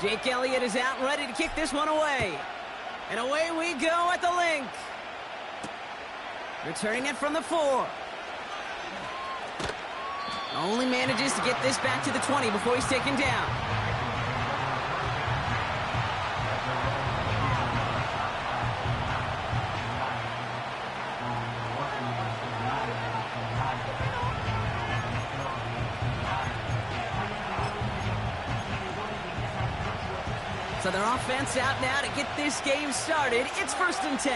Jake Elliott is out and ready to kick this one away. And away we go at the link. Returning it from the 4. Only manages to get this back to the 20 before he's taken down. So their offense out now to get this game started. It's 1st and 10.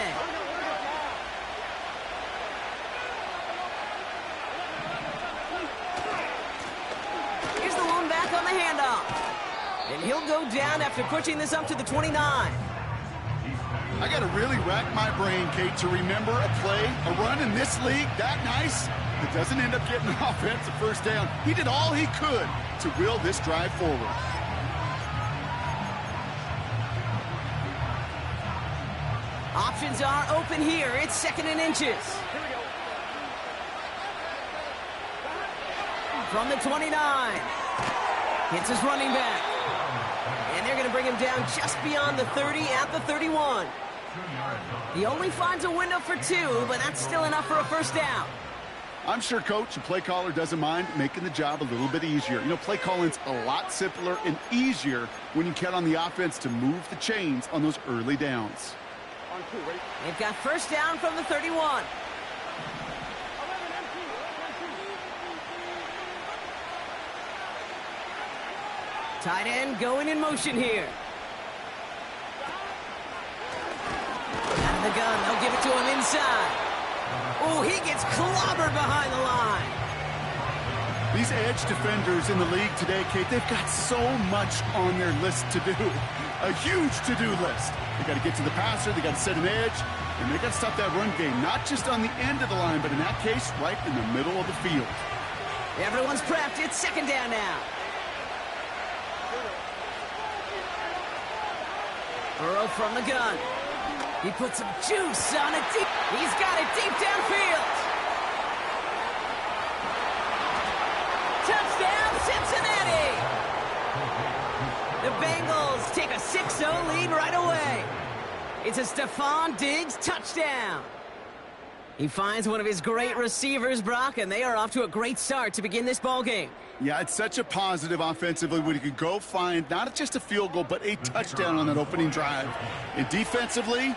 Here's the one back on the handoff. And he'll go down after pushing this up to the 29. I got to really rack my brain, Kate, to remember a play, a run in this league that nice that doesn't end up getting an offensive first down. He did all he could to will this drive forward. Options are open here. It's 2nd and inches. From the 29. Hits his running back. And they're going to bring him down just beyond the 30 at the 31. He only finds a window for 2, but that's still enough for a first down. I'm sure, Coach, the play caller doesn't mind making the job a little bit easier. You know, play calling's a lot simpler and easier when you count on the offense to move the chains on those early downs. They've got first down from the 31. Tight end going in motion here. Out of the gun, they'll give it to him inside. Oh, he gets clobbered behind the line. These edge defenders in the league today, Kate, they've got so much on their list to do. A huge to-do list. They got to get to the passer, they got to set an edge, and they got to stop that run game, not just on the end of the line, but in that case, right in the middle of the field. Everyone's prepped. It's 2nd down now. Burrow from the gun. He puts some juice on it deep. He's got it deep downfield. Touchdown, Cincinnati! The Bengals take a 6-0 lead right away. It's a Stephon Diggs touchdown. He finds one of his great receivers, Brock, and they are off to a great start to begin this ball game. Yeah, it's such a positive offensively when you could go find not just a field goal, but a touchdown on that opening drive. And defensively,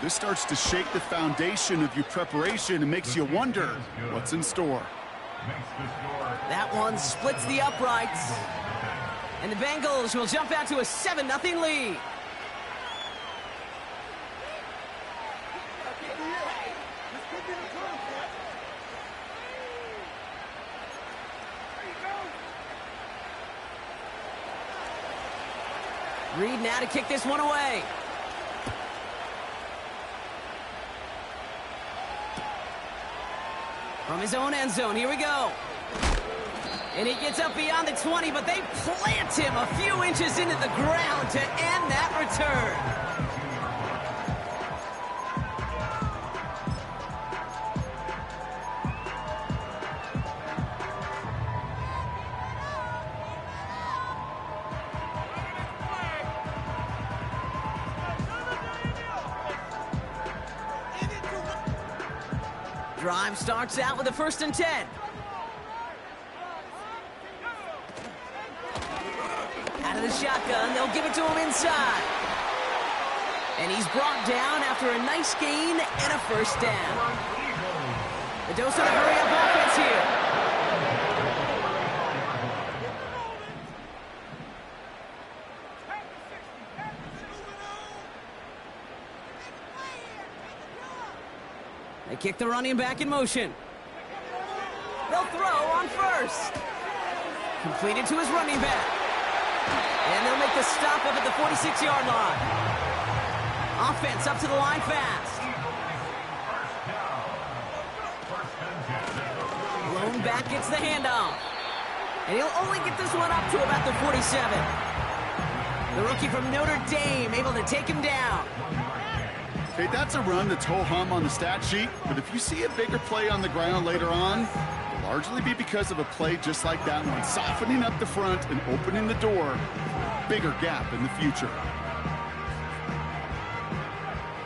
this starts to shake the foundation of your preparation and makes you wonder what's in store. That one splits the uprights. And the Bengals will jump out to a 7-0 lead. Reed now to kick this one away. From his own end zone, here we go. And he gets up beyond the 20, but they plant him a few inches into the ground to end that return. Drive starts out with a 1st and 10. Out of the shotgun, they'll give it to him inside. And he's brought down after a nice gain and a first down. The dose of a hurry-up offense here. They kick the running back in motion. They'll throw on first. Completed to his running back. And they'll make the stop up at the 46-yard line. Offense up to the line fast. Lone back gets the handoff. And he'll only get this one up to about the 47. The rookie from Notre Dame able to take him down. Hey, that's a run that's ho-hum on the stat sheet, but if you see a bigger play on the ground later on, a largely be because of a play just like that one, softening up the front and opening the door for a bigger gap in the future.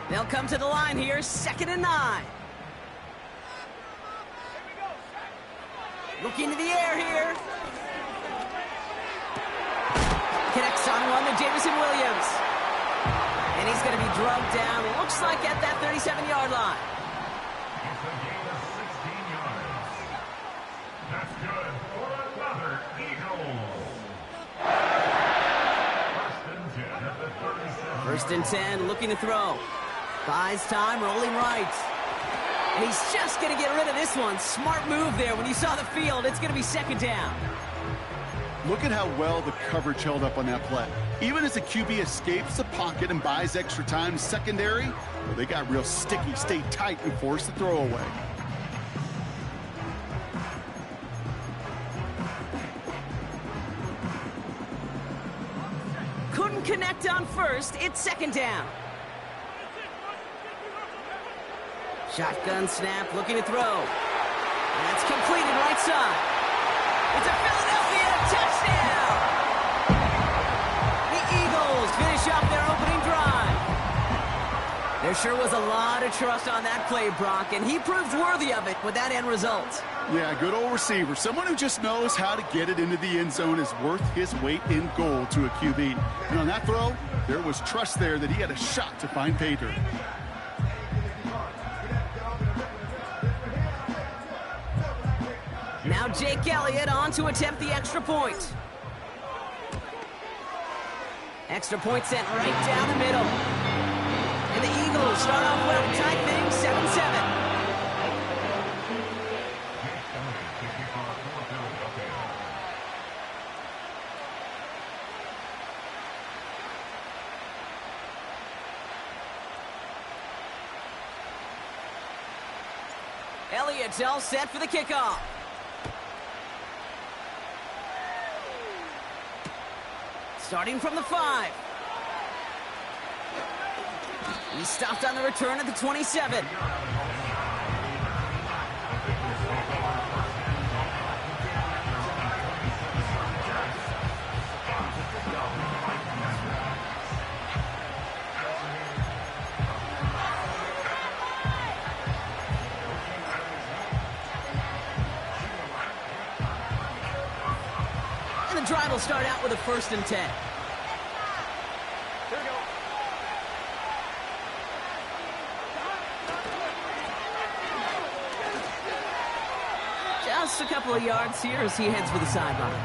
They'll come to the line here, 2nd and 9. Looking to the air here. Connects on one to Jameson Williams. And he's going to be drugged down, looks like at that 37-yard line. It's a gain of 16 yards. That's good for another Eagles. First and 10 at the 37. 1st and 10, looking to throw. Buys time, rolling right. And he's just going to get rid of this one. Smart move there. When you saw the field, it's going to be 2nd down. Look at how well the coverage held up on that play. Even as the QB escapes the pocket and buys extra time secondary, well, they got real sticky, stayed tight, and forced the throw away. Couldn't connect on 1st. It's 2nd down. Shotgun snap, looking to throw. And that's completed right side. It's a Philadelphia touchdown! The Eagles finish up their opening drive. There sure was a lot of trust on that play, Brock, and he proved worthy of it with that end result. Yeah, good old receiver. Someone who just knows how to get it into the end zone is worth his weight in gold to a QB. And on that throw, there was trust there that he had a shot to find pay dirt. Now Jake Elliott on to attempt the extra point. Extra point sent right down the middle. And the Eagles start off well to tie things 7-7. Elliott's all set for the kickoff. Starting from the 5. He stopped on the return at the 27. And the drive will start out with a 1st and 10. Just a couple of yards here as he heads for the sideline.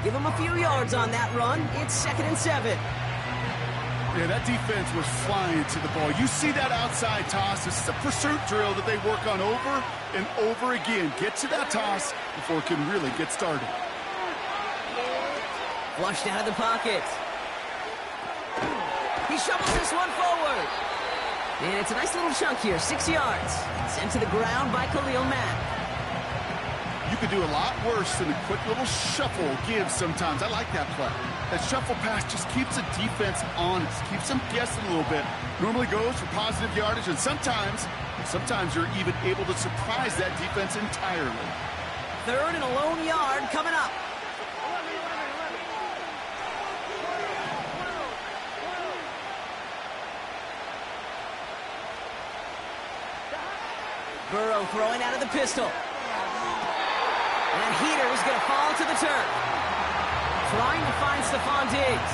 Give him a few yards on that run. It's 2nd and 7. Yeah, that defense was flying to the ball. You see that outside toss. This is a pursuit drill that they work on over and over again. Get to that toss before it can really get started. Flushed out of the pocket. He shovels this one forward. And it's a nice little chunk here, 6 yards. Sent to the ground by Khalil Mack. You could do a lot worse than a quick little shuffle give sometimes. I like that play. That shuffle pass just keeps the defense honest, keeps them guessing a little bit. Normally goes for positive yardage, and sometimes you're even able to surprise that defense entirely. 3rd and a lone yard coming up. Burrow throwing out of the pistol. And Heater's going to fall to the turf. Trying to find Stephon Diggs.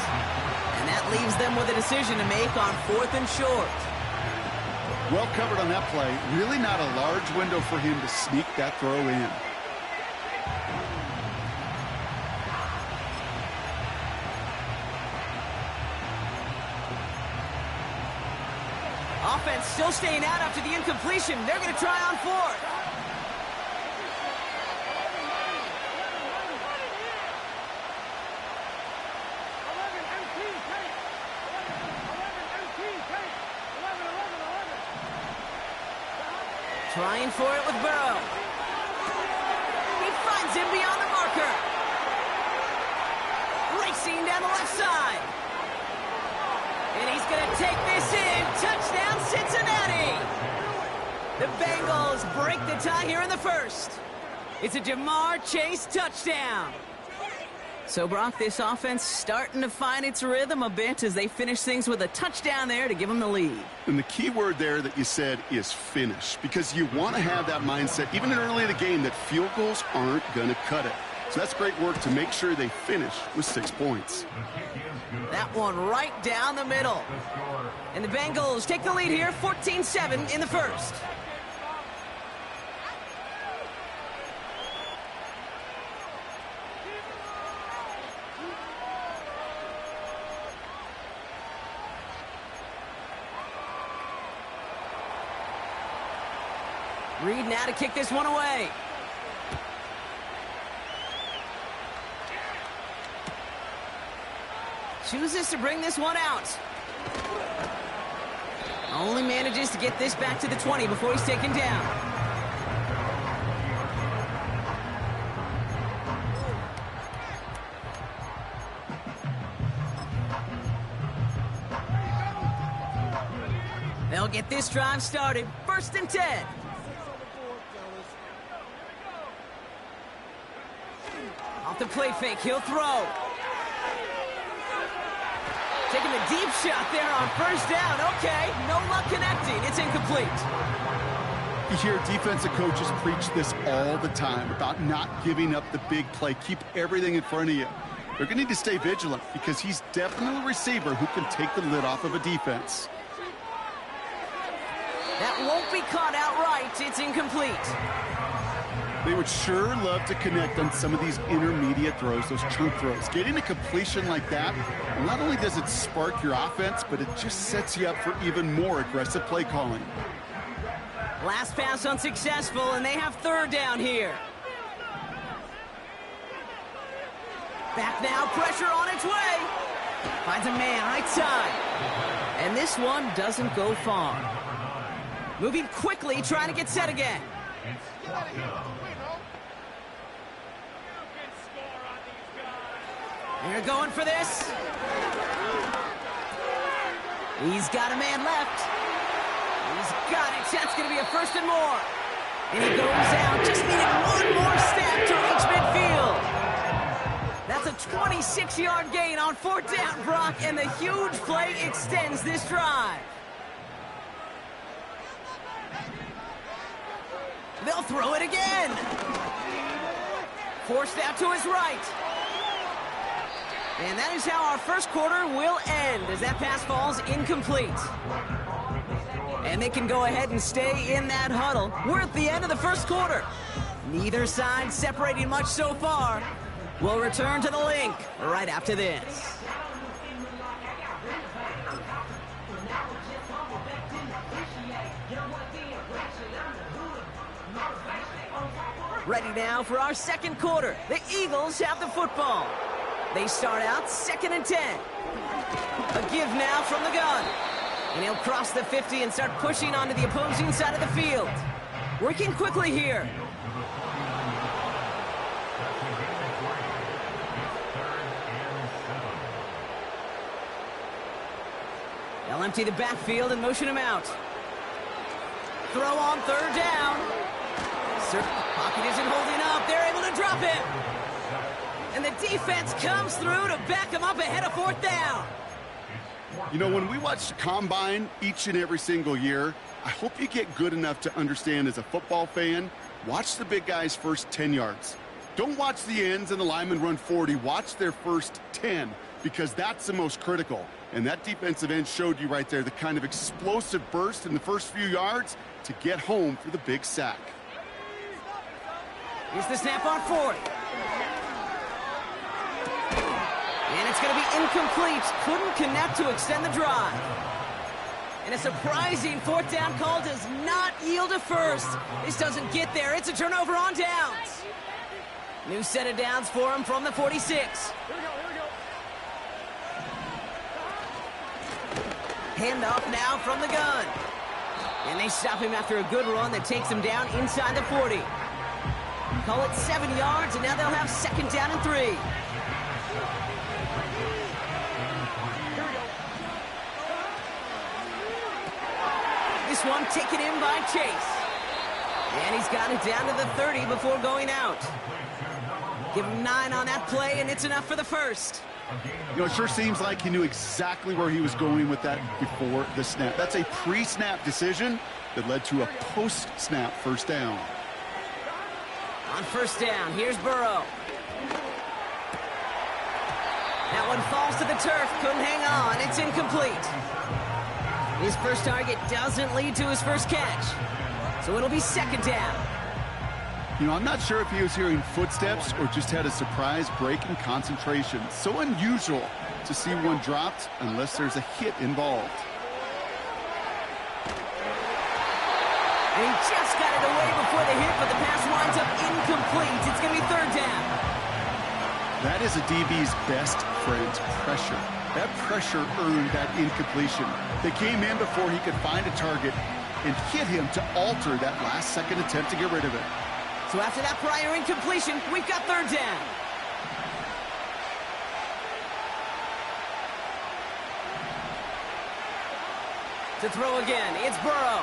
And that leaves them with a decision to make on 4th and short. Well covered on that play. Really not a large window for him to sneak that throw in. Offense still staying out after the incompletion. They're going to try on 4th. Trying for it with Burrow. He finds him beyond the marker. Racing down the left side. And he's going to take this in. Touchdown, Cincinnati. The Bengals break the tie here in the 1st. It's a Jamar Chase touchdown. So, Brock, this offense starting to find its rhythm a bit as they finish things with a touchdown there to give them the lead. And the key word there that you said is finish, because you want to have that mindset, even early in the game, that field goals aren't going to cut it. So that's great work to make sure they finish with 6 points. That one right down the middle. And the Bengals take the lead here, 14-7 in the first. Reed now to kick this one away. Chooses to bring this one out. Only manages to get this back to the 20 before he's taken down. They'll get this drive started. 1st and 10. Off the play fake, he'll throw. Taking the deep shot there on 1st down. Okay, no luck connecting. It's incomplete. You hear defensive coaches preach this all the time about not giving up the big play. Keep everything in front of you. They're going to need to stay vigilant because he's definitely a receiver who can take the lid off of a defense. That won't be caught outright. It's incomplete. They would sure love to connect on some of these intermediate throws, those chunk throws. Getting a completion like that, not only does it spark your offense, but it just sets you up for even more aggressive play calling. Last pass unsuccessful, and they have 3rd down here. Back now, pressure on its way. Finds a man right side. And this one doesn't go far. Moving quickly, trying to get set again. They're going for this. He's got a man left. He's got it. That's going to be a 1st and more. And he goes out. Just needed one more step to reach midfield. That's a 26-yard gain on 4th down, Brock, and the huge play extends this drive. They'll throw it again. Forced out to his right. And that is how our first quarter will end as that pass falls incomplete. And they can go ahead and stay in that huddle. We're at the end of the first quarter. Neither side separating much so far. We'll return to the link right after this. Ready now for our second quarter. The Eagles have the football. They start out 2nd and 10. A give now from the gun. And he'll cross the 50 and start pushing onto the opposing side of the field. Working quickly here. They'll empty the backfield and motion him out. Throw on 3rd down. Pocket isn't holding up. They're able to drop him. And the defense comes through to back him up ahead of 4th down. You know, when we watch the combine each and every single year, I hope you get good enough to understand as a football fan, watch the big guys' first 10 yards. Don't watch the ends and the linemen run 40. Watch their first 10 because that's the most critical. And that defensive end showed you right there the kind of explosive burst in the first few yards to get home for the big sack. Here's the snap on 4th. And it's going to be incomplete. Couldn't connect to extend the drive. And a surprising 4th down call does not yield a 1st. This doesn't get there. It's a turnover on downs. New set of downs for him from the 46. Here we go. Handoff now from the gun. And they stop him after a good run that takes him down inside the 40. Call it 7 yards, and now they'll have 2nd down and 3. This one taken in by Chase. And he's got it down to the 30 before going out. Give him 9 on that play, and it's enough for the first. You know, it sure seems like he knew exactly where he was going with that before the snap. That's a pre-snap decision that led to a post-snap first down. On first down, here's Burrow. That one falls to the turf, couldn't hang on, it's incomplete. His first target doesn't lead to his first catch, so it'll be second down. You know, I'm not sure if he was hearing footsteps or just had a surprise break in concentration. So unusual to see one dropped unless there's a hit involved. And he just got it away before the hit, but the pass winds up incomplete. It's going to be third down. That is a DB's best friend, pressure. That pressure earned that incompletion. They came in before he could find a target and hit him to alter that last-second attempt to get rid of it. So after that prior incompletion, we've got third down. To throw again, it's Burrow.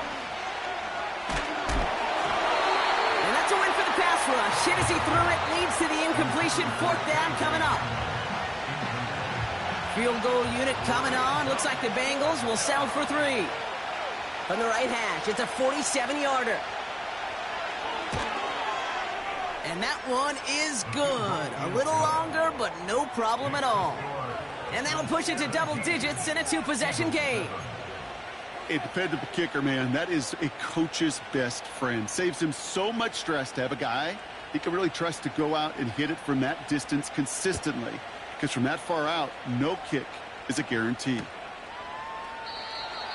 And that's a win for the pass rush. Hit as he threw it, leads to the incompletion. Fourth down coming up. Field goal unit coming on. Looks like the Bengals will settle for 3. From the right hash, it's a 47-yarder. And that one is good. A little longer, but no problem at all. And that'll push it to double digits in a 2-possession game. A dependable kicker, man. That is a coach's best friend. Saves him so much stress to have a guy he can really trust to go out and hit it from that distance consistently. Because from that far out, no kick is a guarantee.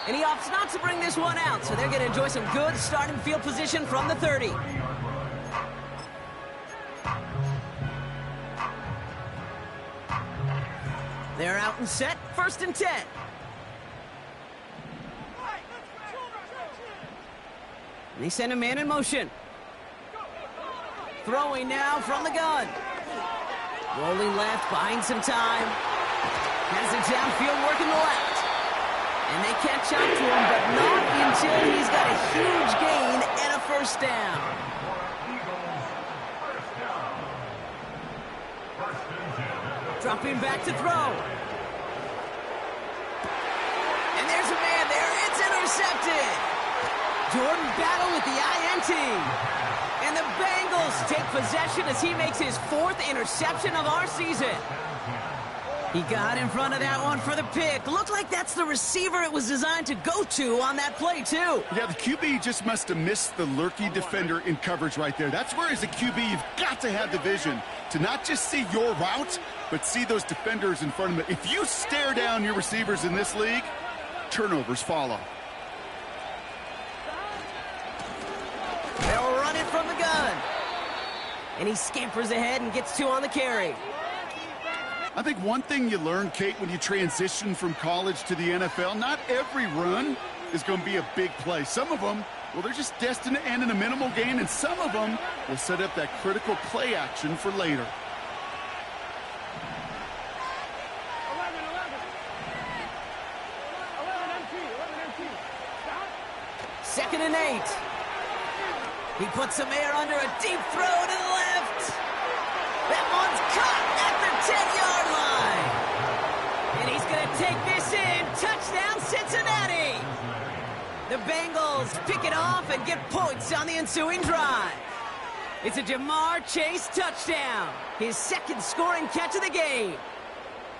And he opts not to bring this one out, so they're going to enjoy some good starting field position from the 30. They're out and set, first and 10. And they send a man in motion. Throwing now from the gun. Rolling left, buying some time. Has it downfield, working the left. And they catch up to him, but not until he's got a huge gain and a first down. Dropping back to throw. And there's a man there. It's intercepted. Jordan Battle with the INT. And the Bengals take possession as he makes his 4th interception of our season. He got in front of that one for the pick. Looked like that's the receiver it was designed to go to on that play, too. Yeah, the QB just must have missed the lurky defender in coverage right there. That's where, as a QB, you've got to have the vision to not just see your route, but see those defenders in front of it. If you stare down your receivers in this league, turnovers follow. They'll run it from the gun. And he scampers ahead and gets 2 on the carry. I think one thing you learn, Kate, when you transition from college to the NFL, not every run is going to be a big play. Some of them, well, they're just destined to end in a minimal gain, and some of them will set up that critical play action for later. 2nd and 8. He puts some air under a deep throw to the left. That one's caught at the 10-yard line. And he's going to take this in. Touchdown, Cincinnati. The Bengals pick it off and get points on the ensuing drive. It's a Jamar Chase touchdown. His 2nd scoring catch of the game.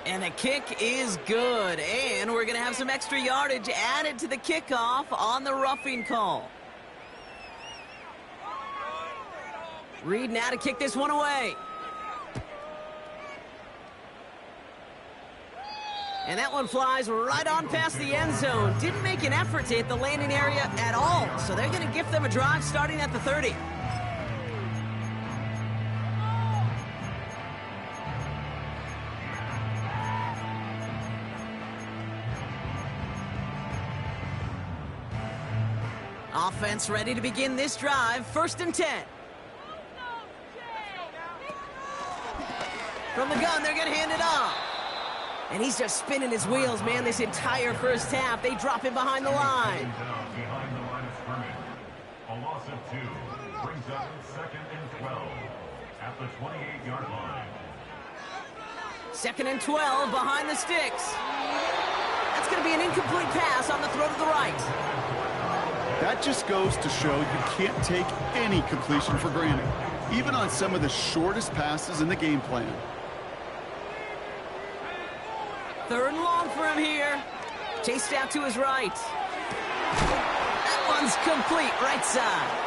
And the kick is good. And we're going to have some extra yardage added to the kickoff on the roughing call. Reed now to kick this one away. And that one flies right on past the end zone. Didn't make an effort to hit the landing area at all. So they're going to gift them a drive starting at the 30. Offense ready to begin this drive. 1st and 10. From the gun, they're going to hand it off. And he's just spinning his wheels, man, this entire first half. They drop him behind the line. Behind the line of scrimmage. A loss of Brings up 2nd and 12 at the 28-yard line. 2nd and 12 behind the sticks. That's going to be an incomplete pass on the throw to the right. That just goes to show you can't take any completion for granted, even on some of the shortest passes in the game plan. 3rd and long for him here. Chased out to his right. That one's complete, right side.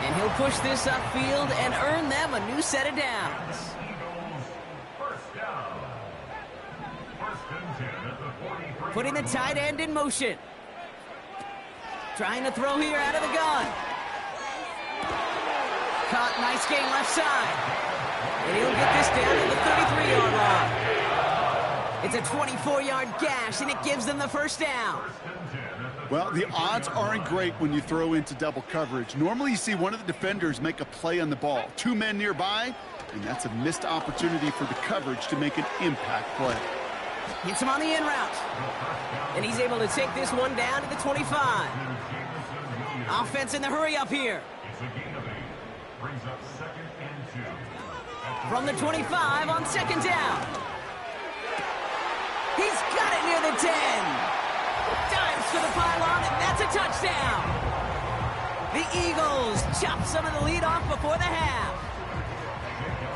And he'll push this upfield and earn them a new set of downs. First down. 1st and 10 at the 43. Putting the tight end in motion. Trying to throw here out of the gun. Caught, nice gain left side. And he'll get this down to the 33-yard line. It's a 24-yard gash, and it gives them the first down. Well, the odds aren't great when you throw into double coverage. Normally you see one of the defenders make a play on the ball. 2 men nearby, and that's a missed opportunity for the coverage to make an impact play. Hits him on the in route. And he's able to take this one down to the 25. Offense in the hurry up here. It's a gain of 8. Brings up 2nd and 2. From the 25 on 2nd down. He's got it near the 10. Dives for the pylon, and that's a touchdown. The Eagles chop some of the lead off before the half.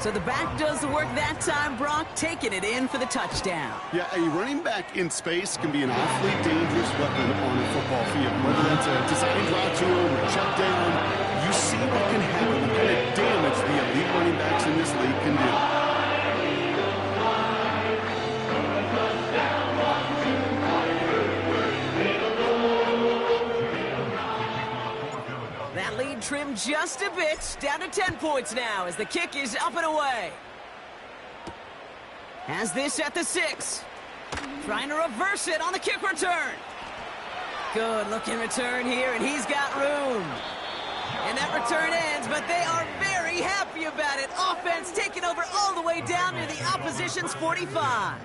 So the back does the work that time, Brock, taking it in for the touchdown. Yeah, a running back in space can be an awfully dangerous weapon on a football field. Whether that's a design draw to him or check down, you see what can happen, the kind of damage the elite running backs in this league can do. That lead trimmed just a bit, down to 10 points now as the kick is up and away. Has this at the 6. Trying to reverse it on the kick return. Good looking return here, and he's got room. And that return ends, but they are very happy about it. Offense taking over all the way down near the opposition's 45.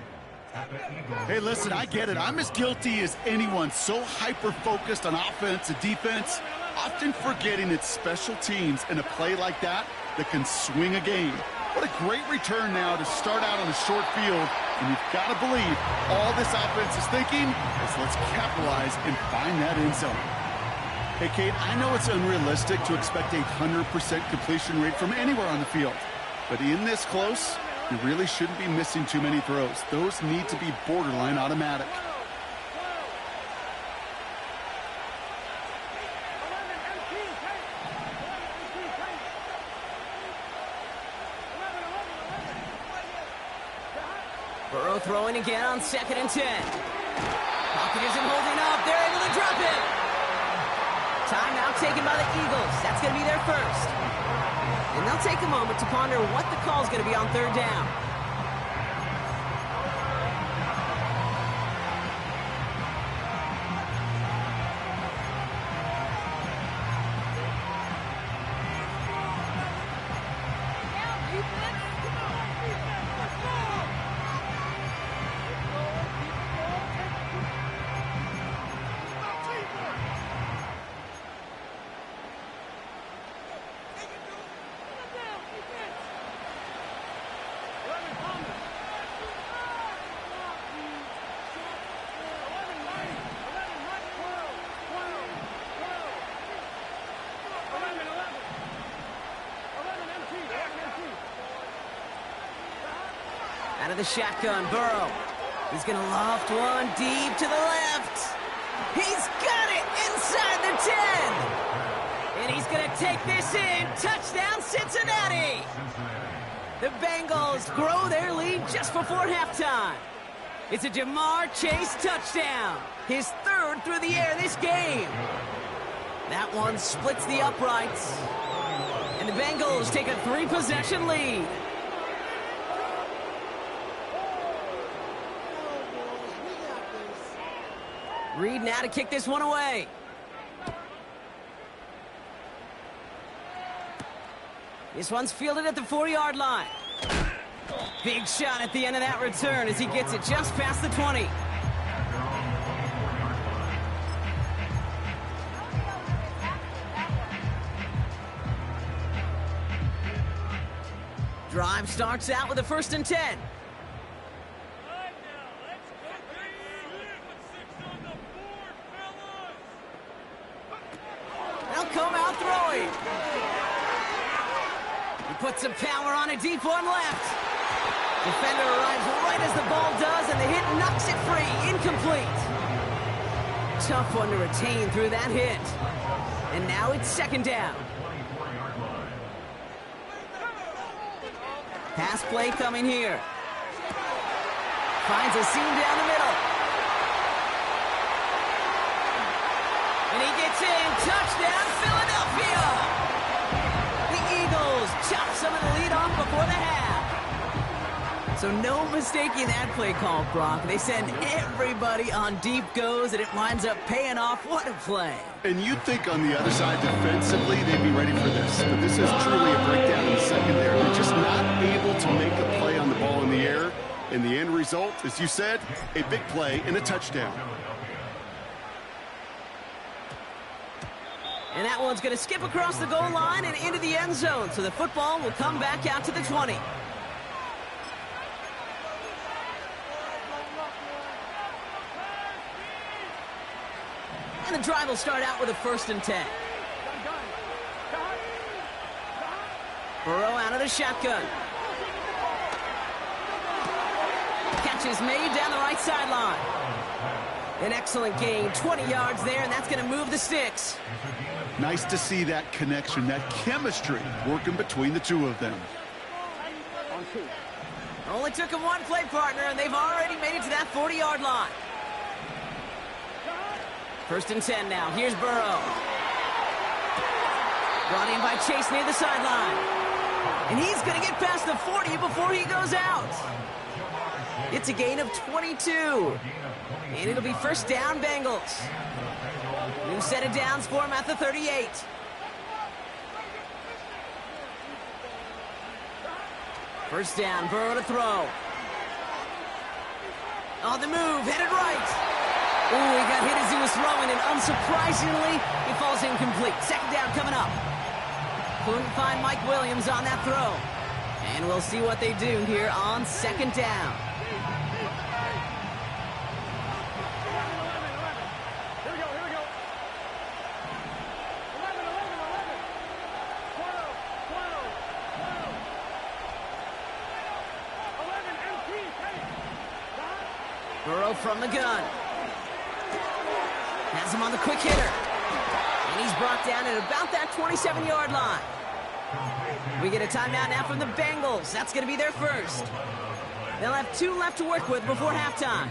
Hey, listen, I get it. I'm as guilty as anyone. So hyper-focused on offense and defense, often forgetting it's special teams in a play like that that can swing a game. What a great return now to start out on a short field. And you've got to believe all this offense is thinking is let's capitalize and find that end zone. Hey, Kate, I know it's unrealistic to expect a 100% completion rate from anywhere on the field. But in this close, you really shouldn't be missing too many throws. Those need to be borderline automatic. Burrow throwing again on 2nd and 10. Pocket isn't holding up. They're able to drop it. Timeout taken by the Eagles. That's going to be their first. And they'll take a moment to ponder what the call is going to be on 3rd down. Out of the shotgun, Burrow. He's going to loft one deep to the left. He's got it inside the 10. And he's going to take this in. Touchdown, Cincinnati. The Bengals grow their lead just before halftime. It's a Jamar Chase touchdown. His 3rd through the air this game. That one splits the uprights. And the Bengals take a 3-possession lead. Reed now to kick this one away. This one's fielded at the 4-yard line. Big shot at the end of that return as he gets it just past the 20. Drive starts out with a 1st and 10. They'll come out throwing. He puts some power on a deep one left. Defender arrives right as the ball does, and the hit knocks it free. Incomplete. Tough one to retain through that hit. And now it's 2nd down. Pass play coming here. Finds a seam down the middle. And he gets in. Touchdown, Philadelphia! The Eagles chop some of the lead off before the half. So no mistaking that play call, Brock. They send everybody on deep goes, and it winds up paying off. What a play. And you'd think on the other side defensively they'd be ready for this. But this is truly a breakdown in the secondary. They're just not able to make a play on the ball in the air. And the end result, as you said, a big play and a touchdown. And that one's going to skip across the goal line and into the end zone. So the football will come back out to the 20. And the drive will start out with a 1st and 10. Burrow out of the shotgun. Catch is made down the right sideline. An excellent gain, 20 yards there, and that's going to move the sticks. Nice to see that connection, that chemistry working between the two of them. Only took him one play, partner, and they've already made it to that 40-yard line. 1st and 10 now. Here's Burrow. Brought in by Chase near the sideline. And he's going to get past the 40 before he goes out. It's a gain of 22. And it'll be 1st down, Bengals. New set of downs for him at the 38. First down, Burrow to throw. On the move, headed right. Ooh, he got hit as he was throwing, and unsurprisingly, he falls incomplete. 2nd down coming up. Couldn't find Mike Williams on that throw. And we'll see what they do here on 2nd down. Burrow from the gun. Has him on the quick hitter. And he's brought down at about that 27-yard line. We get a timeout now from the Bengals. That's going to be their first. They'll have 2 left to work with before halftime.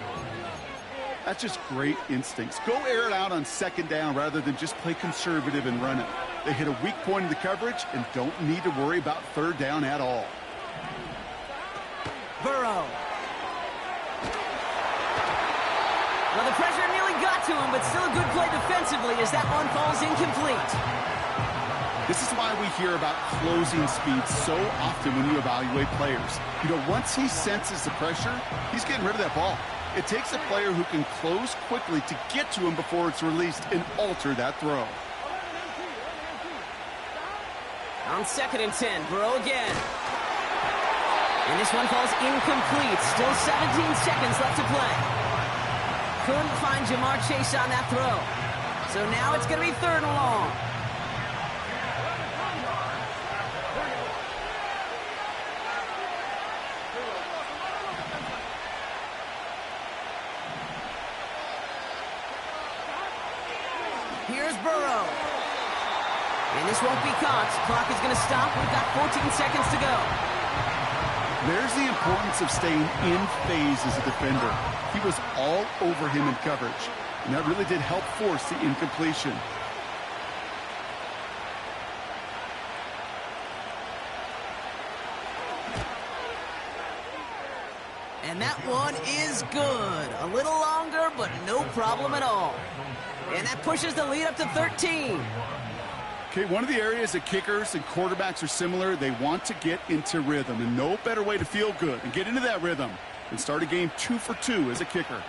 That's just great instincts. Go air it out on 2nd down rather than just play conservative and run it. They hit a weak point in the coverage and don't need to worry about 3rd down at all. Burrow. Well, the pressure nearly got to him, but still a good play defensively as that one falls incomplete. This is why we hear about closing speed so often when you evaluate players. You know, once he senses the pressure, he's getting rid of that ball. It takes a player who can close quickly to get to him before it's released and alter that throw. On 2nd and 10, Burrow again. And this one falls incomplete. Still 17 seconds left to play. Couldn't find Jamar Chase on that throw. So now it's going to be 3rd and long. Here's Burrow. And this won't be caught. Clock is going to stop. We've got 14 seconds to go. There's the importance of staying in phase as a defender. He was all over him in coverage, and that really did help force the incompletion. And that one is good. A little longer, but no problem at all. And that pushes the lead up to 13. Okay, one of the areas that kickers and quarterbacks are similar, they want to get into rhythm, and no better way to feel good and get into that rhythm than start a game 2 for 2 as a kicker.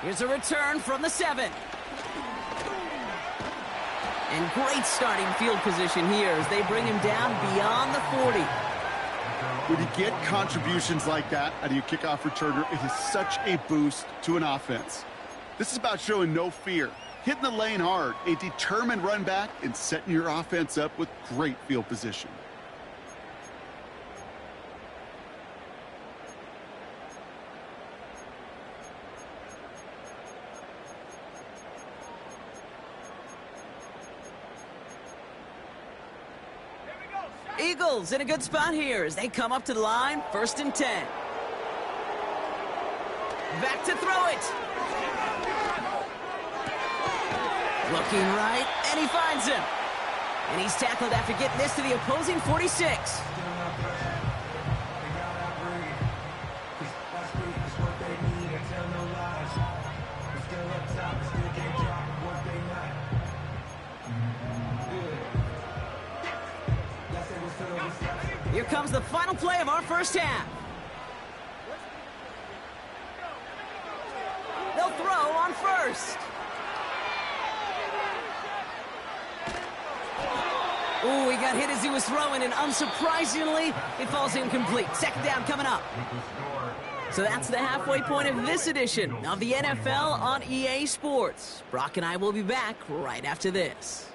Here's a return from the 7. And great starting field position here as they bring him down beyond the 40. When you get contributions like that out of your kickoff returner, it is such a boost to an offense. This is about showing no fear, hitting the lane hard, a determined run back, and setting your offense up with great field position. Eagles in a good spot here as they come up to the line, 1st and 10. Back to throw it. Looking right, and he finds him. And he's tackled after getting this to the opposing 46. Here comes the final play of our first half. They'll throw on 1st. Ooh, he got hit as he was throwing, and unsurprisingly, it falls incomplete. 2nd down coming up. So that's the halfway point of this edition of the NFL on EA Sports. Brock and I will be back right after this.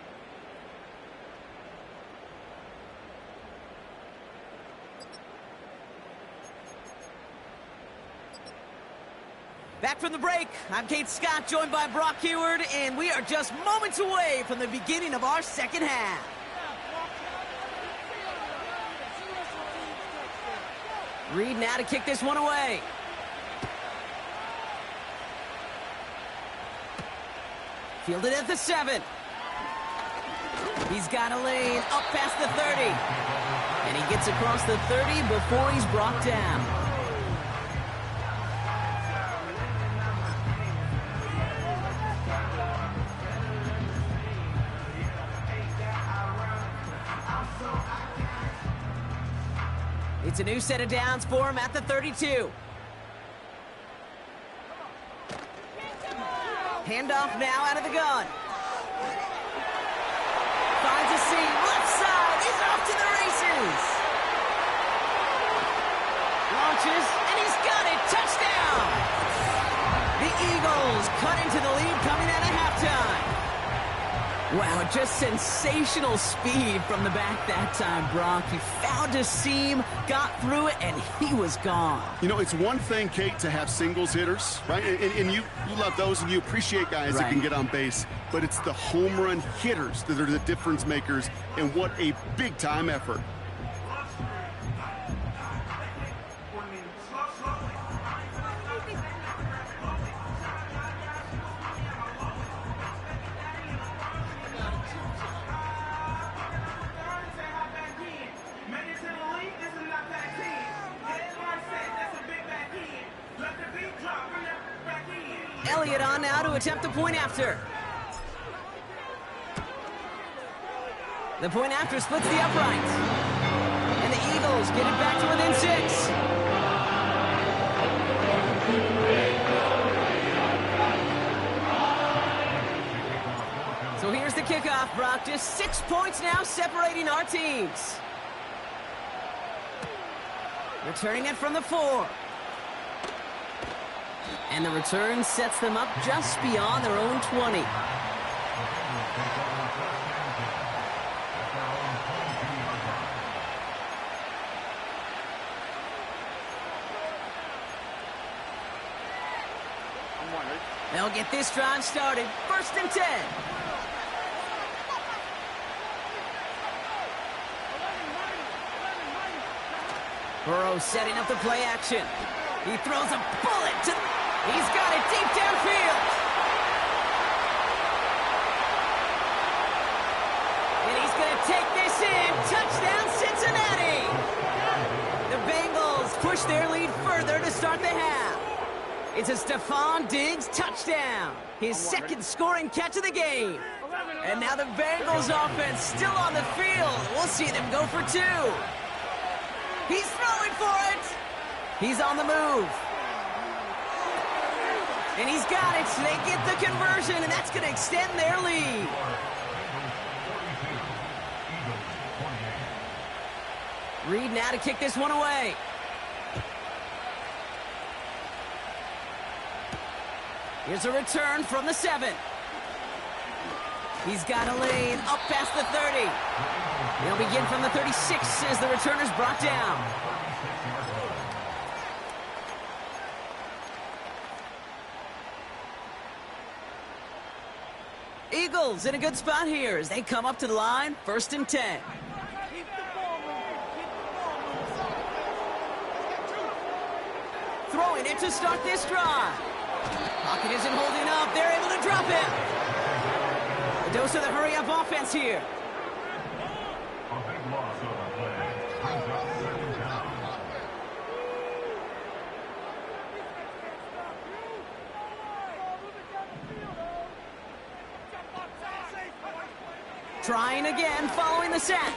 Back from the break, I'm Kate Scott, joined by Brock Heward, and we are just moments away from the beginning of our second half. Reed now to kick this one away. Fielded at the 7. He's got a lane up past the 30. And he gets across the 30 before he's brought down. It's a new set of downs for him at the 32. Handoff now out of the gun. Finds a seam, left side, he's off to the races. Launches, and he's got it, touchdown! The Eagles cut into the lead coming out of halftime. Wow, just sensational speed from the back that time, Brock. He found a seam, got through it, and he was gone. You know, it's one thing, Kate, to have singles hitters, right? And you love those, and you appreciate guys that can get on base. But it's the home run hitters that are the difference makers, and what a big-time effort. Elliott on now to attempt the point after. The point after splits the uprights. And the Eagles get it back to within 6. So here's the kickoff, Brock. Just 6 points now separating our teams. Returning it from the 4. And the return sets them up just beyond their own 20. They'll get this drive started. 1st and 10. Burrow setting up the play action. He throws a bullet to... He's got it deep downfield. And he's going to take this in. Touchdown, Cincinnati. The Bengals push their lead further to start the half. It's a Stephon Diggs touchdown. His second scoring catch of the game. And now the Bengals offense still on the field. We'll see them go for 2. He's throwing for it. He's on the move. And he's got it. So they get the conversion, and that's going to extend their lead. 42, Reed now to kick this one away. Here's a return from the 7. He's got a lane up past the 30. They'll begin from the 36 as the returner's brought down. Eagles in a good spot here as they come up to the line, 1st and 10. Throwing it to start this drive. Pocket isn't holding up. They're able to drop him. A dose of the hurry-up offense here. A big loss on the play. Brings up 2nd down. Trying again, following the sack.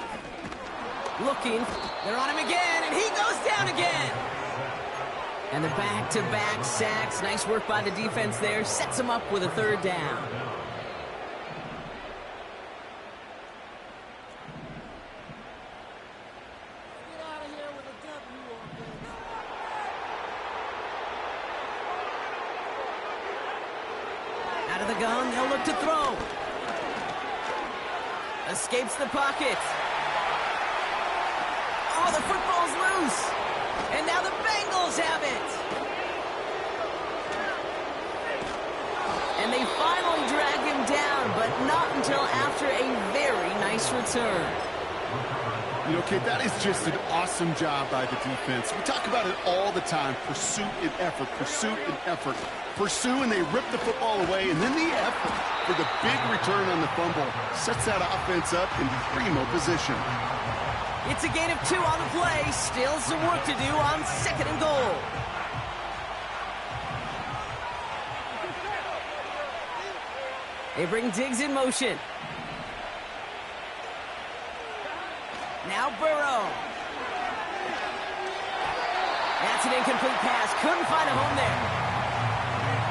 Looking, they're on him again, and he goes down again. And the back-to-back sacks. Nice work by the defense there. Sets him up with a 3rd down. Out of the gun, they'll look to throw. Escapes the pocket. Oh, the football's loose. And now the Bengals have it. And they finally drag him down, but not until after a very nice return. You know, Kate, that is just an awesome job by the defense. We talk about it all the time. Pursuit and effort, pursuit and effort. Pursue, and they rip the football away, and then the effort for the big return on the fumble sets that offense up in primo position. It's a gain of 2 on the play. Still some work to do on 2nd and goal. They bring Diggs in motion. Now Burrow. That's an incomplete pass. Couldn't find a home there.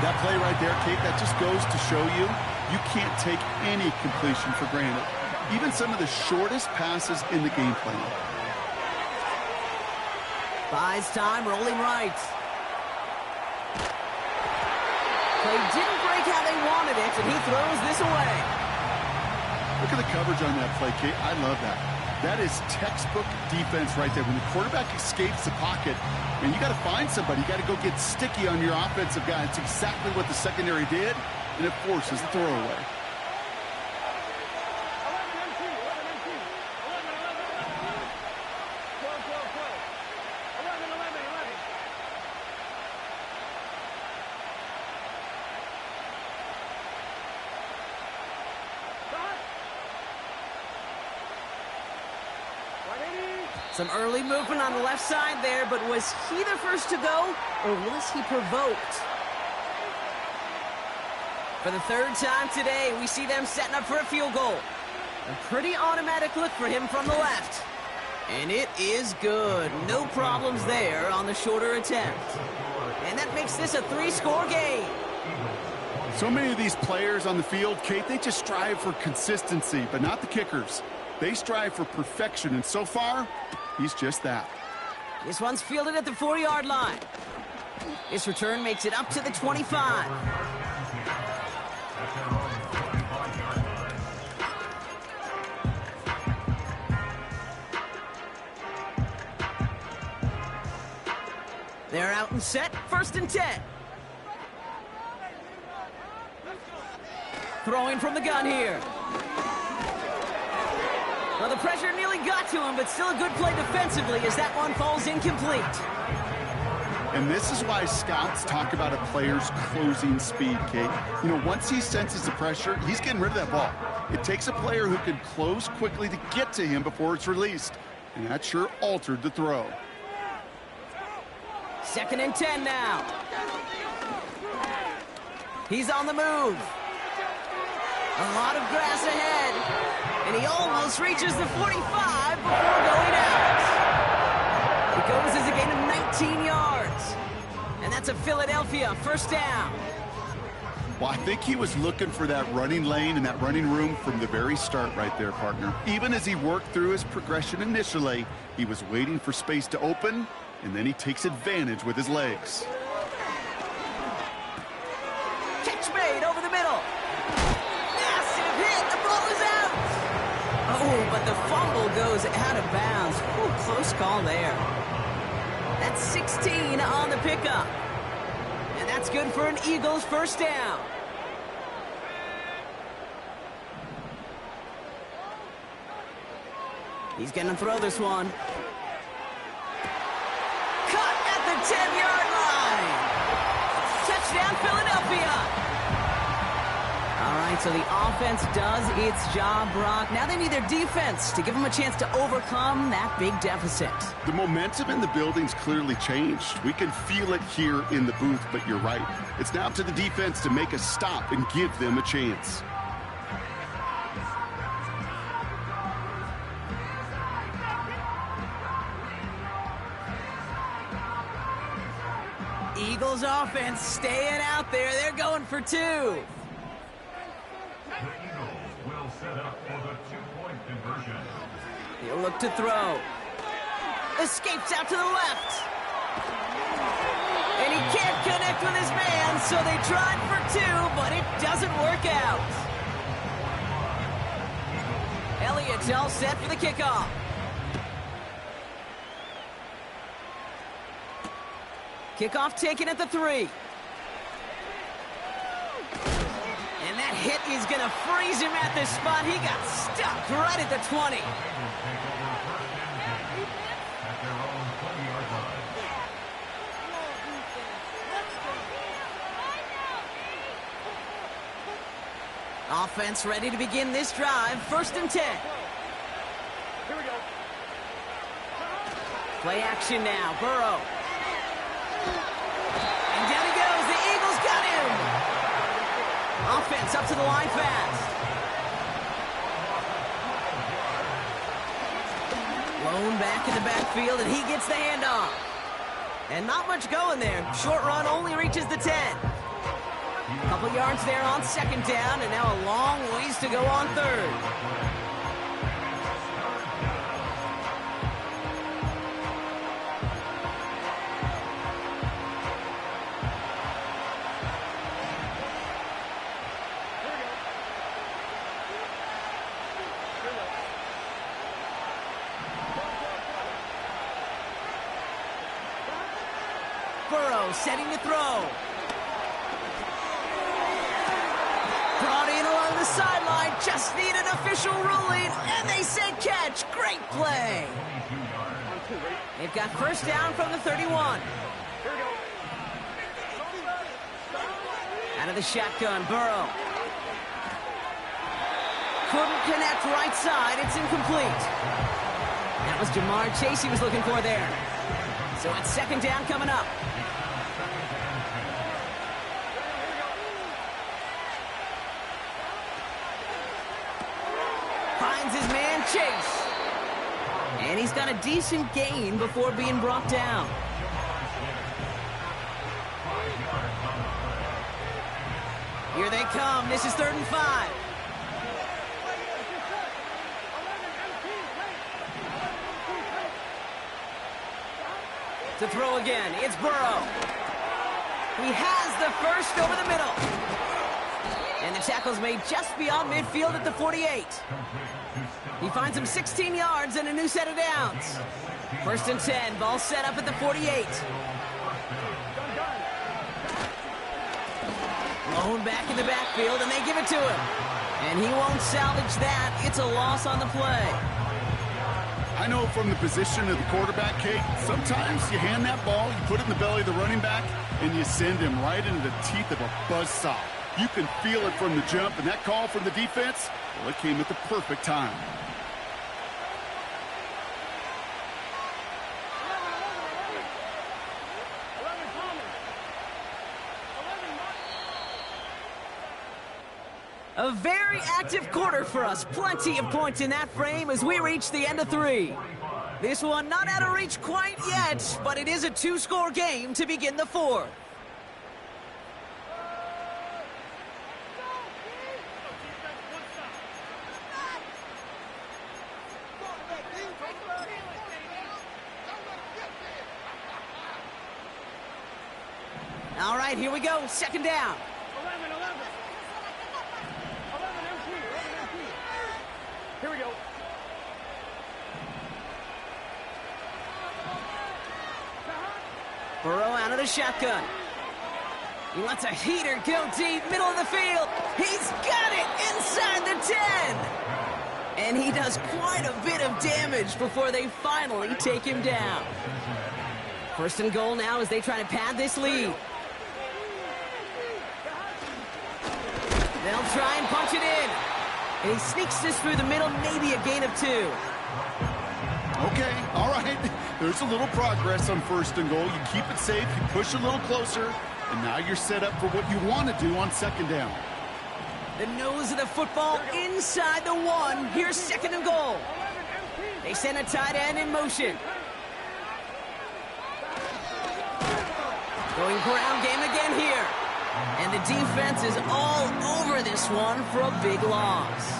That play right there, Kate, that just goes to show you, you can't take any completion for granted. Even some of the shortest passes in the game plan. Buys time, rolling right. Play didn't break how they wanted it, and he throws this away. Look at the coverage on that play, Kate. I love that. That is textbook defense right there. When the quarterback escapes the pocket, and you got to find somebody. You got to go get sticky on your offensive guy. It's exactly what the secondary did, and it forces the throwaway. Some early movement on the left side there, but was he the first to go, or was he provoked? For the 3rd time today, we see them setting up for a field goal. A pretty automatic look for him from the left. And it is good. No problems there on the shorter attempt. And that makes this a 3-score game. So many of these players on the field, Kate, they just strive for consistency, but not the kickers. They strive for perfection, and so far, he's just that. This one's fielded at the 4-yard line. This return makes it up to the 25. They're out and set, 1st and 10. Throwing from the gun here. Well, the pressure nearly got to him, but still a good play defensively as that one falls incomplete. And this is why scouts talk about a player's closing speed, Kate. You know, once he senses the pressure, he's getting rid of that ball. It takes a player who can close quickly to get to him before it's released. And that sure altered the throw. 2nd and 10 now. He's on the move. A lot of grass ahead. And he almost reaches the 45 before going out. It goes as a gain of 19 yards. And that's a Philadelphia 1st down. Well, I think he was looking for that running lane and that running room from the very start right there, partner. Even as he worked through his progression initially, he was waiting for space to open, and then he takes advantage with his legs. Catch made over the middle. Massive hit. The ball is out. Oh, but the fumble goes out of bounds. Ooh, close call there. That's 16 on the pickup. And that's good for an Eagles first down. He's going to throw this one. Cut at the 10-yard line. Touchdown, Philadelphia. All right, so the offense does its job, Brock. Now they need their defense to give them a chance to overcome that big deficit. The momentum in the building's clearly changed. We can feel it here in the booth, but you're right. It's now up to the defense to make a stop and give them a chance. Eagles offense staying out there. They're going for two. The Eagles will set up for the two-point conversion. He'll look to throw. Escapes out to the left. And he can't connect with his man, so they tried for two, but it doesn't work out. Elliott's all set for the kickoff. Kickoff taken at the 3. And that hit is going to freeze him at this spot. He got stuck right at the 20. Offense ready to begin this drive. 1st and 10. Here we go. Play action now. Burrow. And down he goes. The Eagles got him. Offense up to the line fast. Blown back in the backfield, and he gets the handoff. And not much going there. Short run only reaches the 10. A couple yards there on 2nd down, and now a long ways to go on 3rd. Burrow setting to throw. Brought in along the sideline, just need an official ruling, and they say catch. Great play. They've got 1st down from the 31. Out of the shotgun, Burrow. Couldn't connect right side, it's incomplete. That was Jamar Chase he was looking for there. So it's 2nd down coming up. Finds his man Chase. And he's got a decent gain before being brought down. Here they come. This is 3rd and 5. To throw again, it's Burrow. He has the 1st over the middle. And the tackle's made just beyond midfield at the 48. He finds him 16 yards and a new set of downs. 1st and 10, ball set up at the 48. Blown back in the backfield, and they give it to him. And he won't salvage that. It's a loss on the play. I know from the position of the quarterback, Kate, sometimes you hand that ball, you put it in the belly of the running back, and you send him right into the teeth of a buzzsaw. You can feel it from the jump, and that call from the defense, well, it came at the perfect time. A very active quarter for us. Plenty of points in that frame as we reach the end of 3. This one not out of reach quite yet, but it is a 2-score game to begin the 4th. All right, here we go. Second down. 11, 11. 11 MP. Here we go. Burrow out of the shotgun. He lets a heater go deep, middle of the field. He's got it inside the 10. And he does quite a bit of damage before they finally take him down. First and goal now as they try to pad this lead. They'll try and punch it in. And he sneaks this through the middle, maybe a gain of 2. Okay, all right. There's a little progress on first and goal. You keep it safe, you push a little closer, and now you're set up for what you want to do on second down. The nose of the football inside the 1. Here's second and goal. They send a tight end in motion. Going ground game again here. And the defense is all over this one for a big loss.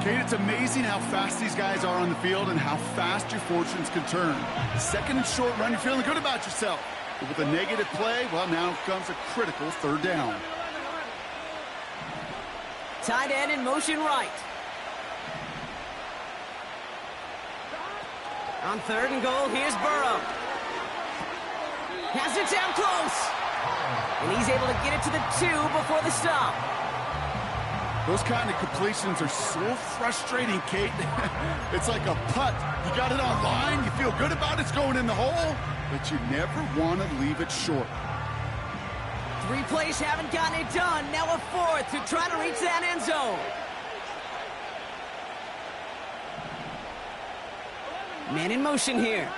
Kate, it's amazing how fast these guys are on the field and how fast your fortunes can turn. Second and short run, you're feeling good about yourself. But with a negative play, well, now comes a critical third down. Tight end in motion right. On third and goal, here's Burrow. Has it down close. And he's able to get it to the 2 before the stop. Those kind of completions are so frustrating, Kate. It's like a putt. You got it on line, you feel good about it's going in the hole, but you never want to leave it short. 3 plays haven't gotten it done. Now a 4th to try to reach that end zone. Man in motion here.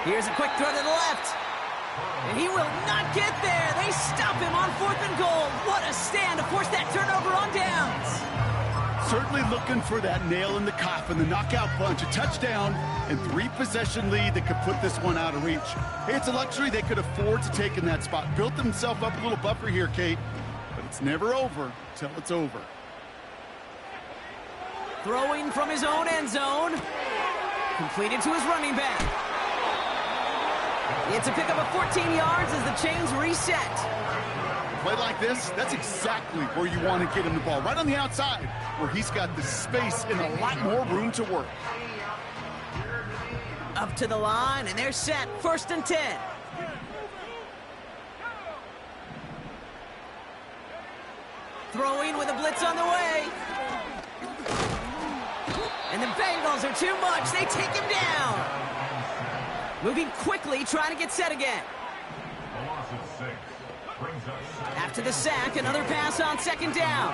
Here's a quick throw to the left. And he will not get there. They stop him on 4th and goal. What a stand to force that turnover on downs. Certainly looking for that nail in the coffin, the knockout punch, a touchdown, and 3-possession lead that could put this one out of reach. Hey, it's a luxury they could afford to take in that spot. Built themselves up a little buffer here, Kate, but it's never over till it's over. Throwing from his own end zone. Completed to his running back. It's a pickup of 14 yards as the chains reset. Play like this, that's exactly where you want to get him the ball. Right on the outside, where he's got the space and a lot more room to work. Up to the line, and they're set. 1st and 10. Throwing with a blitz on the way. And the Bengals are too much. They take him down. Moving quickly, trying to get set again. After the sack, another pass on second down.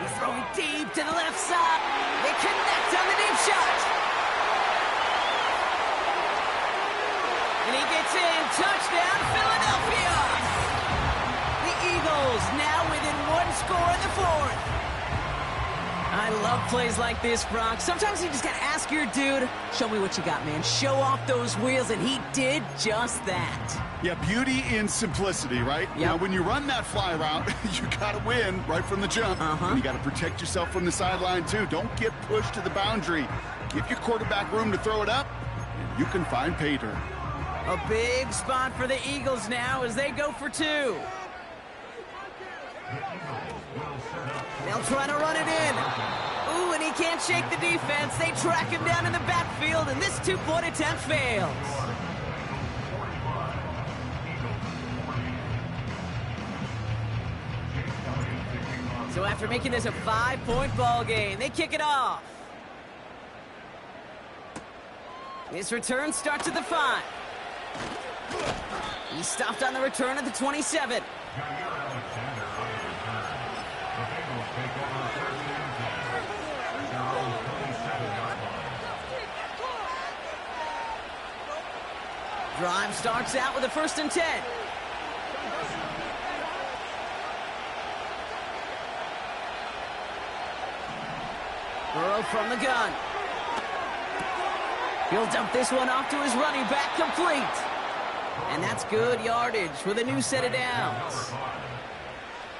He's throwing deep to the left side. They connect on the deep shot. And he gets in. Touchdown, Philadelphia. The Eagles now within 1 score in the 4th. I love plays like this, Brock. Sometimes you just gotta ask your dude, show me what you got, man. Show off those wheels, and he did just that. Yeah, beauty in simplicity, right? Yep. Now, when you run that fly route, you gotta win right from the jump. And you gotta protect yourself from the sideline, too. Don't get pushed to the boundary. Give your quarterback room to throw it up, and you can find pay dirt. A big spot for the Eagles now as they go for 2. They'll try to run it in. Ooh, and he can't shake the defense. They track him down in the backfield, and this 2-point attempt fails. So after making this a 5-point ball game, they kick it off. This return starts at the 5. He stopped on the return at the 27. Drive starts out with a 1st and 10. Burrow from the gun. He'll dump this one off to his running back, complete. And that's good yardage with a new set of downs.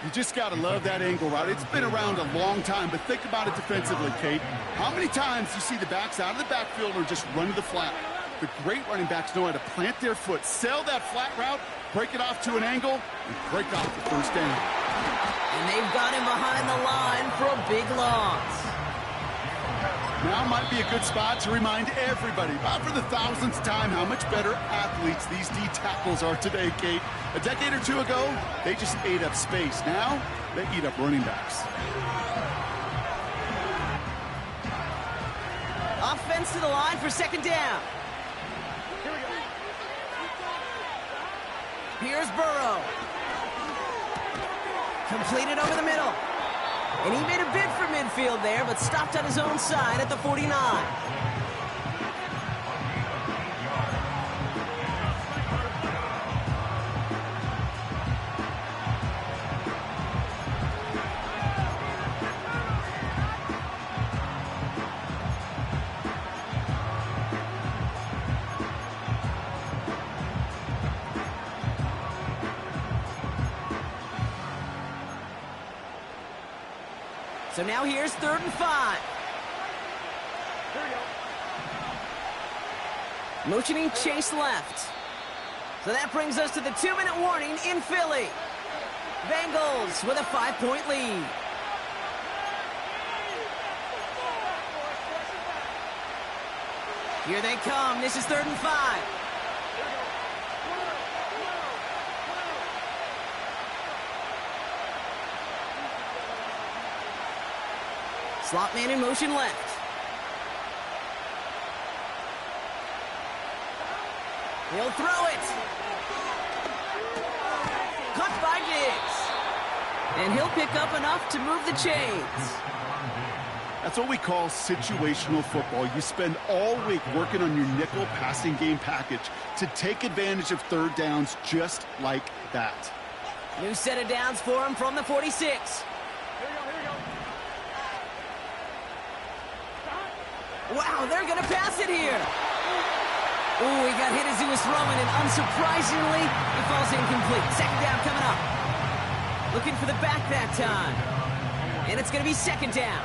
You just got to love that angle route. It's been around a long time, but think about it defensively, Kate. How many times you see the backs out of the backfield or just run to the flat? The great running backs know how to plant their foot, sail that flat route, break it off to an angle, and break off the first down. And they've got him behind the line for a big loss. Now might be a good spot to remind everybody, about for the thousandth time, how much better athletes these D tackles are today, Kate. A decade or two ago, they just ate up space. Now, they eat up running backs. Offense to the line for second down. Here's Burrow. Completed over the middle. And he made a bid for midfield there, but stopped on his own side at the 49. So now here's 3rd and 5. Motioning Chase left. So that brings us to the 2-minute warning in Philly. Bengals with a 5-point lead. Here they come. This is 3rd and 5. Slot man in motion left. He'll throw it. Caught by Diggs. And he'll pick up enough to move the chains. That's what we call situational football. You spend all week working on your nickel passing game package to take advantage of third downs just like that. New set of downs for him from the 46. Wow, they're going to pass it here. Ooh, he got hit as he was throwing, and unsurprisingly, it falls incomplete. Second down coming up. Looking for the back that time. And it's going to be second down.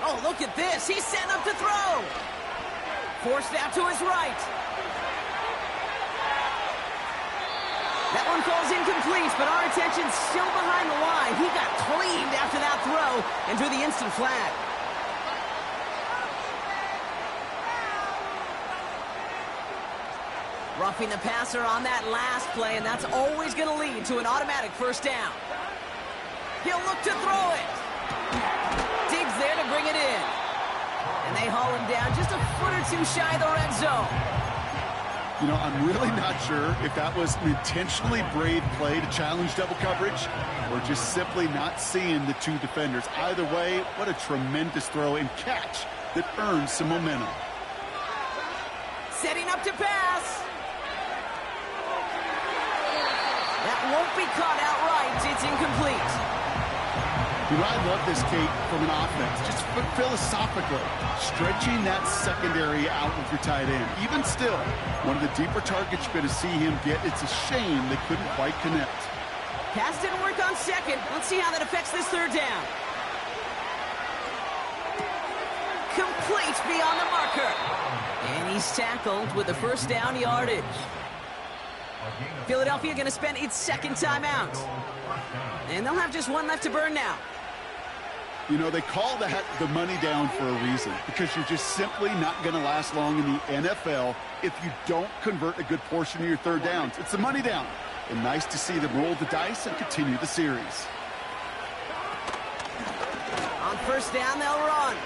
Oh, look at this. He's setting up to throw. Forced out to his right. That one falls incomplete, but our attention's still behind the line. He got cleaned after that throw and drew the instant flag. Roughing the passer on that last play, and that's always going to lead to an automatic first down. He'll look to throw it. Diggs there to bring it in. And they haul him down just a foot or two shy of the red zone. You know, I'm really not sure if that was an intentionally brave play to challenge double coverage or just simply not seeing the two defenders. Either way, what a tremendous throw and catch that earns some momentum. Setting up to pass. That won't be caught outright. It's incomplete. You know, I love this, Kate, from an offense. Just philosophically, stretching that secondary out with your tight end. Even still, one of the deeper targets you're going to see him get. It's a shame they couldn't quite connect. Pass didn't work on second. Let's see how that affects this third down. Complete beyond the marker. And he's tackled with the first down yardage. Philadelphia going to spend its second timeout. And they'll have just one left to burn now. You know, they call that the money down for a reason, because you're just simply not going to last long in the NFL if you don't convert a good portion of your third downs. It's the money down. And nice to see them roll the dice and continue the series. On first down, they'll run.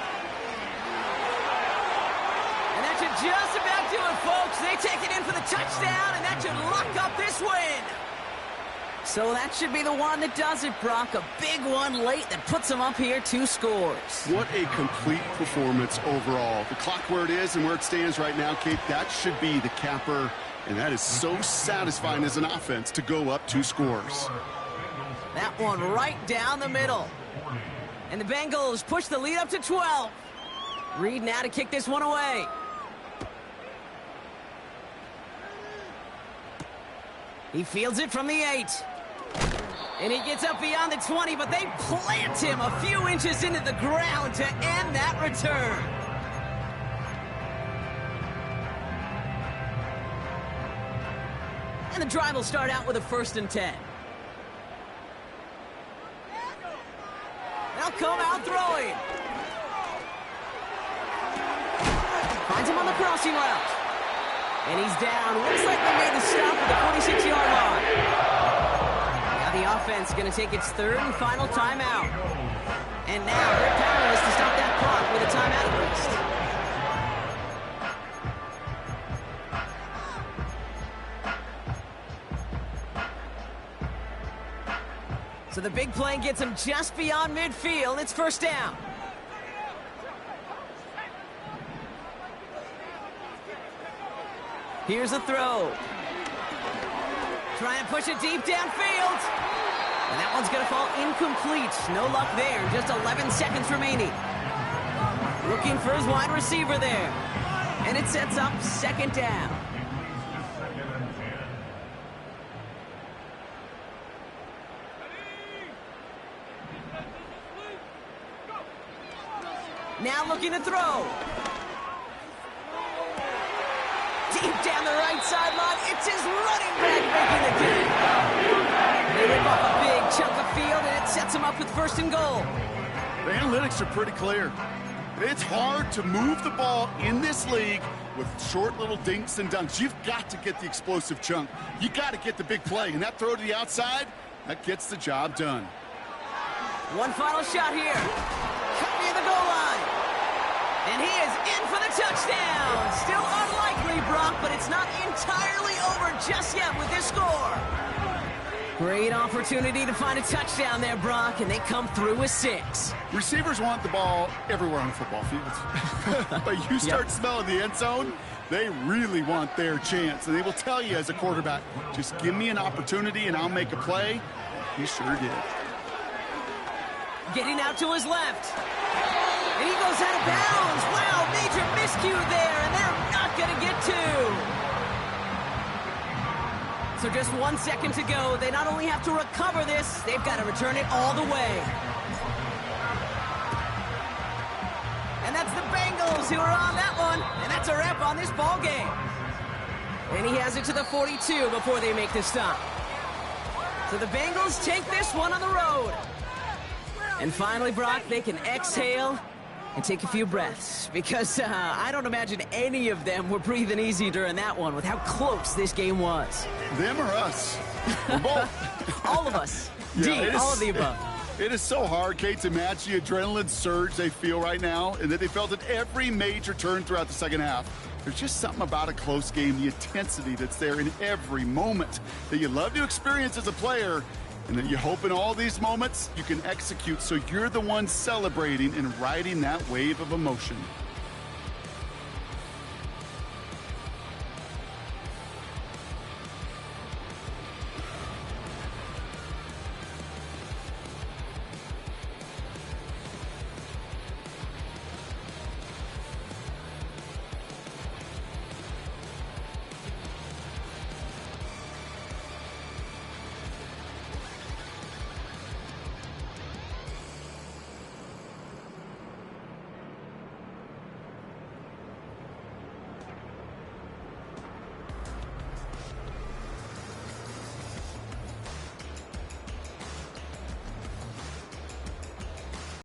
And that should just about do it, folks. They take it in for the touchdown, and that should lock up this win. So that should be the one that does it, Brock. A big one late that puts them up here 2 scores. What a complete performance overall. The clock where it is and where it stands right now, Kate, that should be the capper And that is so satisfying as an offense to go up 2 scores. That one right down the middle. And the Bengals push the lead up to 12. Reed now to kick this one away. He fields it from the 8. And he gets up beyond the 20, but they plant him a few inches into the ground to end that return. And the drive will start out with a 1st and 10. They'll come out throwing. Finds him on the crossing route. And he's down. Looks like they made the stop at the 46-yard line. Now the offense is going to take its 3rd and final timeout. And now they're powerless to stop that clock with a timeout at least. So the big play gets him just beyond midfield. It's 1st down. Here's a throw. Try and push it deep downfield. And that one's going to fall incomplete. No luck there. Just 11 seconds remaining. Looking for his wide receiver there. And it sets up 2nd down. Now looking to throw. Deep down the right sideline. It's his running back making the game. They rip off a big chunk of field, and it sets him up with 1st and goal. The analytics are pretty clear. It's hard to move the ball in this league with short little dinks and dunks. You've got to get the explosive chunk. You got to get the big play. And that throw to the outside, that gets the job done. One final shot here. Cut near the goal line. And he is in for the touchdown. Still unlikely, Brock, but it's not entirely over just yet with this score. Great opportunity to find a touchdown there, Brock, and they come through with 6. Receivers want the ball everywhere on the football field. But you start smelling the end zone, they really want their chance. And they will tell you as a quarterback, just give me an opportunity and I'll make a play. He sure did. Getting out to his left. And he goes out of bounds. Wow, major miscue there, and they're not going to get 2. So just 1 second to go. They not only have to recover this, they've got to return it all the way. And that's the Bengals who are on that one. And that's a wrap on this ball game. And he has it to the 42 before they make the stop. So the Bengals take this one on the road. And finally, Brock, they can exhale and take a few breaths, because I don't imagine any of them were breathing easy during that one with how close this game was. Them or us? We're both. All of us. Yeah, all of the above. It is so hard, Kate, to match the adrenaline surge they feel right now and that they felt at every major turn throughout the second half. There's just something about a close game, the intensity that's there in every moment that you love to experience as a player. And then you hope in all these moments you can execute so you're the one celebrating and riding that wave of emotion.